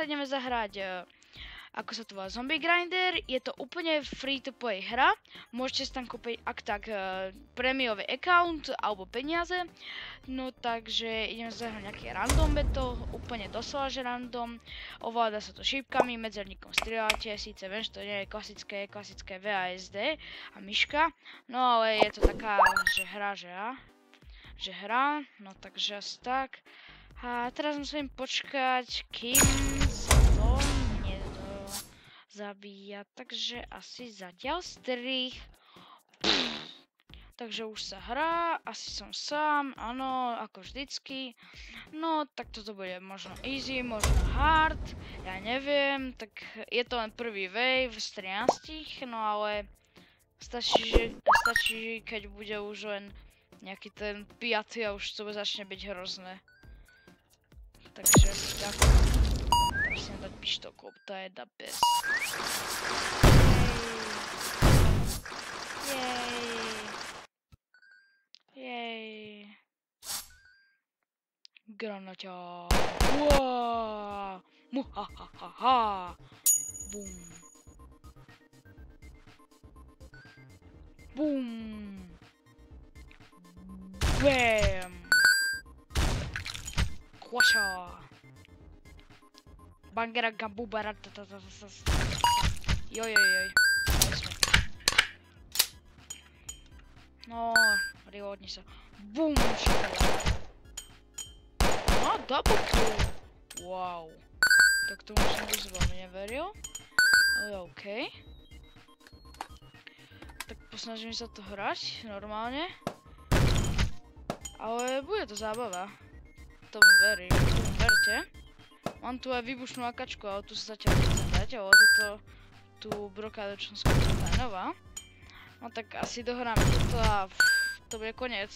ideme zahrať, ako sa to volá, Zombie Grinder. Je to úplne free to play hra. Môžete si tam kúpiť ak tak prémiový account alebo peniaze. No takže ideme zahrať nejaké random battle, úplne doslova že random. Ovláda sa to šípkami, medzerníkom strieľate, síce viem, že to nie je klasické VASD a myška. No ale je to taká, že hra, no takže asi tak. A teraz musím počkať, kým sa to zabíja, takže asi zatiaľ strich. Takže už sa hrá, asi som sám, áno, ako vždycky. No, tak toto bude možno easy, možno hard, ja neviem, tak je to len prvý wave z 13, no ale stačí, keď bude už len nejaký ten 5. a už to začne byť hrozné. Takže tak. Musím dať pištolku, to je the best. Jej. Granaťa. Wow. Muhahaha. Bum. Bum. Bam. Kvaša. Bangera gambubara. Jojojoj. No, reloadni sa. Bum. No, double kill. Wow. Tak tomu som dosť veľmi neveril. Ale okej. Tak posnažím sa to hrať normálne. Ale bude to zábava. Tomu verím, tomu verte. Mám tu aj výbušnú akačku, ale tu sa zatiaľ nechcem dať, ale toto, tú brokádu, čo som skôr nová. No tak asi dohráme toto a to bude koniec.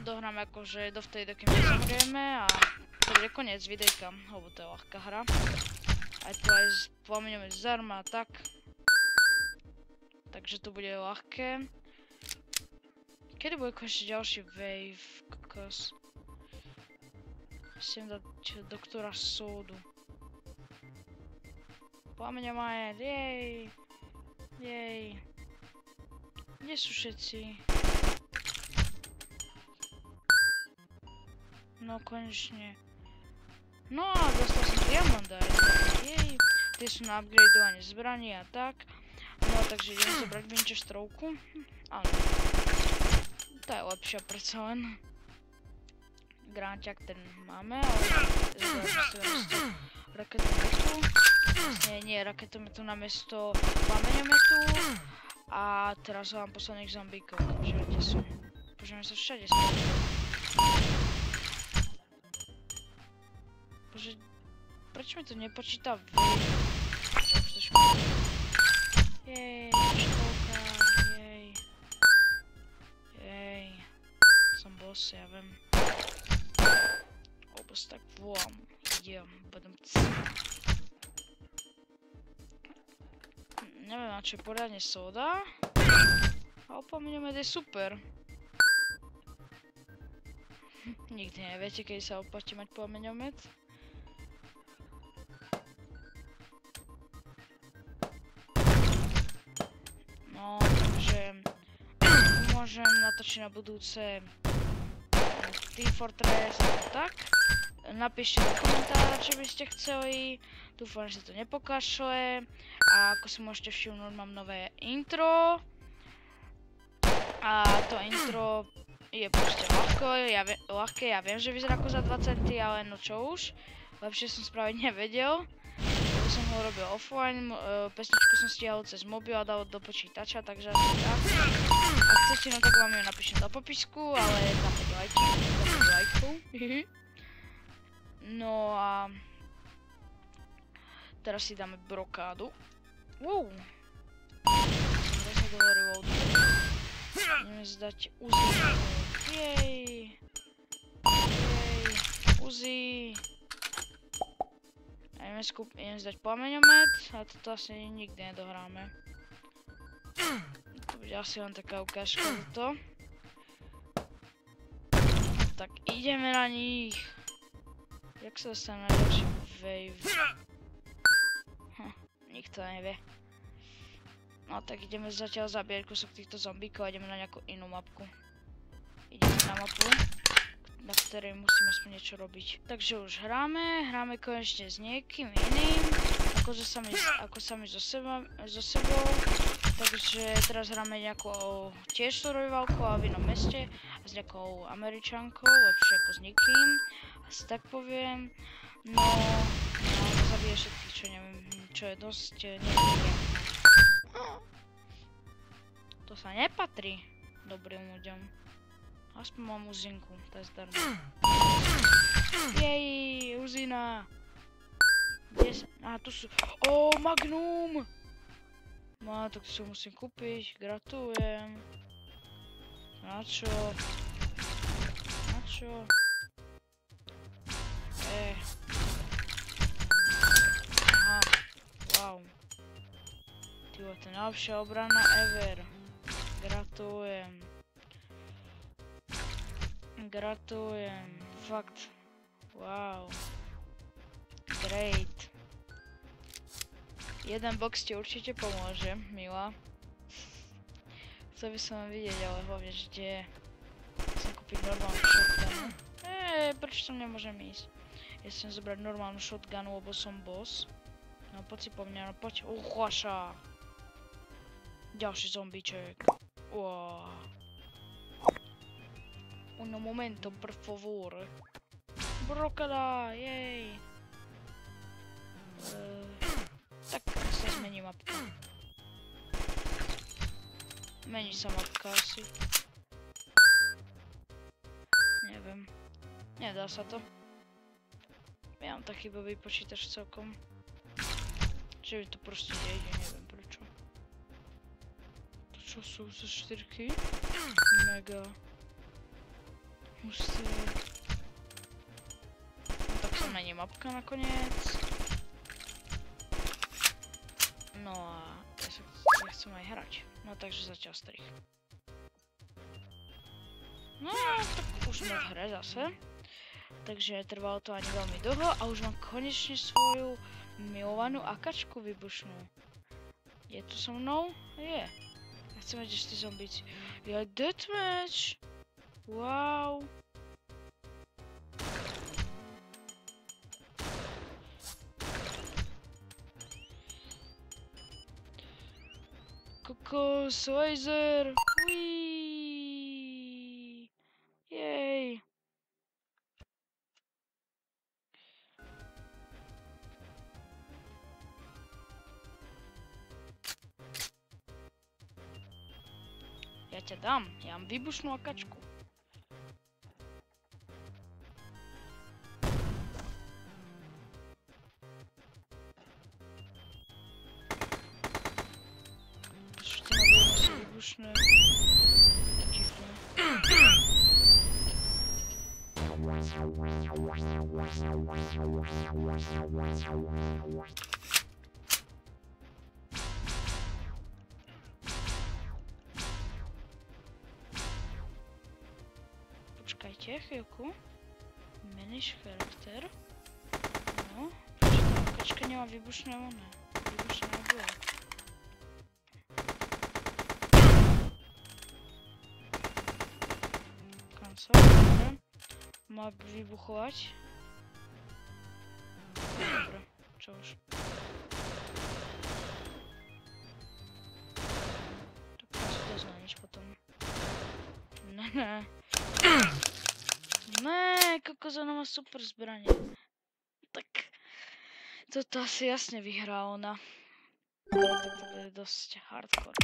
Dohráme akože dovtedy, dokým nezomrieme a to bude koniec videjka, lebo to je ľahká hra. Aj tu aj s plameňom z arma a tak. Takže to bude ľahké. Kedy bude konečne ďalší wave, kokos? Musím dať doktora Sódu. Plameňa majet, jej. Jej. Kde sú všetci? No konečne. No a dostal som diamant aj. Jej. Tie sú na upgradeovanie zbraní a tak. No takže idem zobrať Winchesterovku. Áno. To je lepšia predsa len. Granťak ten máme, ale raketometu. Nie, raketometu namiesto plameňometu. A teraz vám posledných zombíkov, že kde sú. Bože, sa všade spolu. Bože, prečo mi to nepočíta jej, školka, jej. Som boss, ja viem. Obos tak volám, idem, budem neviem, na čo je poriadne sóda. A opomíňomet je super. Nikdy neviete, kedy sa oplatí mať plameňomet. No, takže môžem natočiť na budúce Team Fortress a tak. Napíšte do komentára, čo by ste chceli. Dúfam, že sa to nepokašle. A ako si môžete všimnúť, mám nové intro. A to intro je proste ľahké. Ja viem, že vyzerá ako za 2 centy, ale no čo už. Lepšie som spraviť nevedel. Lebo som ho robil offline. Pesničku som stíhal cez mobil a dal do počítača, takže asi tak. Ak chcete, no tak vám ju napíšem do popisku, ale tam 5 lajkov. No a teraz si dáme brokádu. Wow. Som rozhodoval reload. Ideme zdať Uzi. Jej. Uzi. A ideme zdať plameňomet. A toto asi nikdy nedohráme. To bude asi len taká ukážka toto. Tak ideme na nich. Jak sa dostaneme na ďalší Wave. Nikto nevie. No tak ideme zatiaľ zabíjať kúsok týchto zombíkov a ideme na nejakú inú mapku. Ideme na mapu, na ktorej musím aspoň niečo robiť. Takže už hráme konečne s niekým iným, ako sami so sebou. Takže teraz hráme nejakú tiež survivalku a v inom meste a s nejakou Američankou, lepšie ako s nikým, asi tak poviem. No zabije všetkých, čo neviem, čo je dosť neviem. To sa nepatrí dobrým ľuďom. Aspoň mám uzinku, to je zdarma. Jej, uzina. Tu sú... Magnum! No, tak si ho musím kúpiť, gratulujem. Na čo? Aha, wow. Tyjo, to je najlepšia obrana ever. Gratulujem, fakt. Wow. Great. Jeden box ti určite pomôže, milá. Chcel by som vidieť, ale hlavne, že kde je. Chcem kúpiť normálnu shotgunu. Prečo tam nemôžem ísť? Ja chcem zobrať normálnu shotgunu, lebo som boss. No poď si po mňa, no poď. Uchlaša. Ďalší zombíček. Wow. Un momento, por favor. Brokada, jej. Tak sa zmení mapka. Mení sa mapka asi. Neviem. Nedá sa to. Ja mám taký blbý počítač celkom. Že mi to proste nejde, neviem prečo. To čo sú za štyrky? Mega. Husté. No tak sa mení mapka nakoniec. No a ja chcem aj hrať. No takže zatiaľ strich. No tak už sme v hre zase. Takže trvalo to ani veľmi dlho a už mám konečne svoju milovanú akačku vybušnú. Je tu so mnou? Je. Ja chcem mať ešte zombíci. Ja deathmatch! Wow. Kokos, laser! Uiii! Jej! Ja ťa dám, ja mám výbušnú akačku. Výbušné. Divné. Počkajte chvíľku. Meniš charakter. No, tá okačka nemá výbušné oné. Výbušné oboje. Dobre. Má vybuchovať. Dobre, čo už. Tak musí to zmeniť potom. Ne. Ne, kokos, ona má super zbranie. Tak, toto asi jasne vyhrá ona. Tak to bude dosť hardcore.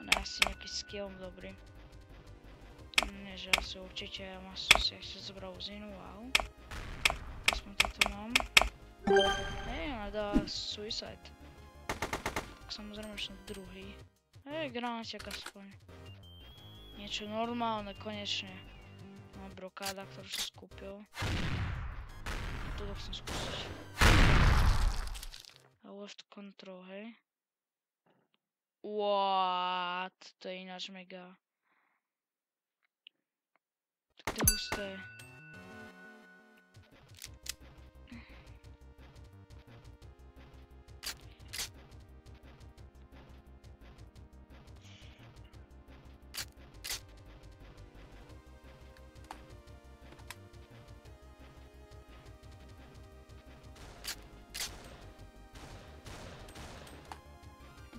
Ona je asi nejaký skill dobrý. Nie, že asi určite si ešte zobral uzinu, wow. Aspoň toto mám. Hej, ona dá suicide. Tak samozrejme, že som druhý. Hej, granáťak aspoň. Niečo normálne, konečne. Mám brokáda, ktorú som skúpil. Toto chcem skúsiť. A left control, hej. What? To je ináč mega. Tak to je husté.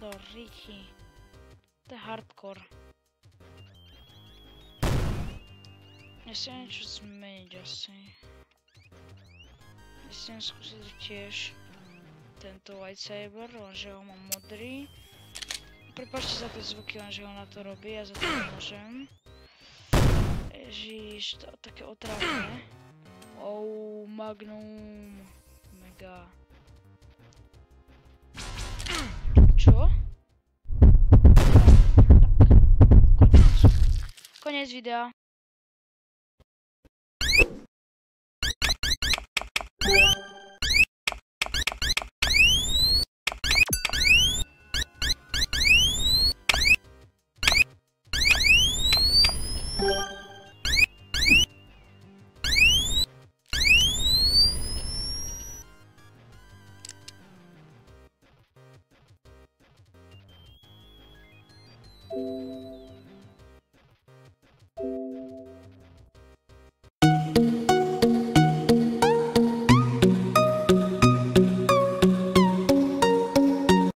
to riti. To je hardcore. Jestli niečo zmeniť asi. Myslím skúsiť tiež tento lightsaber, lenže ho mám modrý. Prepáčte za tie zvuky, lenže ho na to robí, ja za to nemôžem. Ježiš, to je také otravné. Oh, Magnum. Mega. Čo? Tak, koniec videa. You